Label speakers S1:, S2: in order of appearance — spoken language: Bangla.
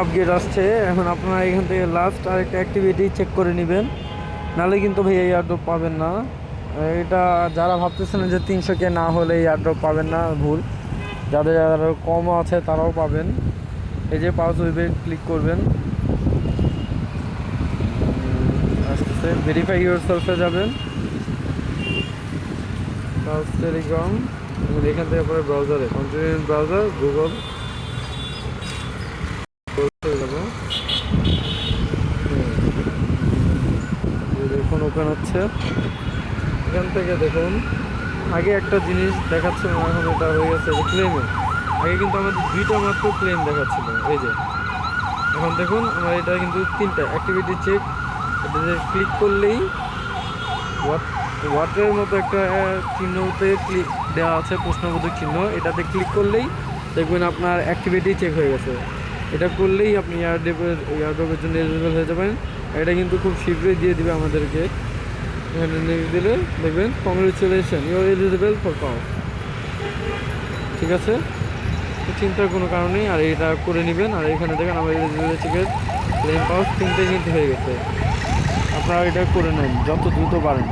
S1: আপগ্রেড আসছে। এখন আপনারা এখান থেকে লাস্ট আরেকটা অ্যাক্টিভিটি চেক করে নেবেন, নাহলে কিন্তু ভাই এই এয়ারড্রপ পাবেন না। এটা যারা ভাবতেছেন যে 300K না হলে এয়ারড্রপ পাবেন না, ভুল। যাদের আরও কমও আছে তারাও পাবেন। এই যে পাউচ ওয়েবে ক্লিক করবেন, আসতেছে ভেরিফাই ইউর সেলফে যাবেন, পাউচ টেলিগ্রাম, এখান থেকে পরে ব্রাউজারে কন্টিনিউ ব্রাউজার গুগল যাবো। দেখুন ওপেন হচ্ছে। এখান থেকে দেখুন আগে একটা জিনিস দেখাচ্ছে, এখন এটা হয়ে গেছে যে ক্লেমে। আগে কিন্তু আমাদের 2টা মাত্র ক্লেম দেখাচ্ছিল, এই যে এখন দেখুন আমার এটা কিন্তু 3টা অ্যাক্টিভিটি চেক। এটাতে ক্লিক করলেই ওয়াটারের মতো একটা চিহ্নতে ক্লিক দেওয়া আছে, প্রশ্নবোধক চিহ্ন। এটাতে ক্লিক করলেই দেখবেন আপনার অ্যাক্টিভিটি চেক হয়ে গেছে। এটা করলেই আপনি এয়ারড্রপের জন্য এলিজিবল হয়ে যাবেন। এটা কিন্তু খুব শীঘ্রই দিয়ে দিবে আমাদেরকে। এখানে নেক্সট দিলে দেখবেন congratulation, you are eligible for power. ঠিক আছে, চিন্তার কোনো কারণ নেই। আর এটা করে নেবেন। আর এখানে দেখেন আমার এলিজিবল চেকের ক্লেম পাওয়ার 3টে কিন্তু হয়ে গেছে। আপনারা এটা করে নেন যত দ্রুত পারেন।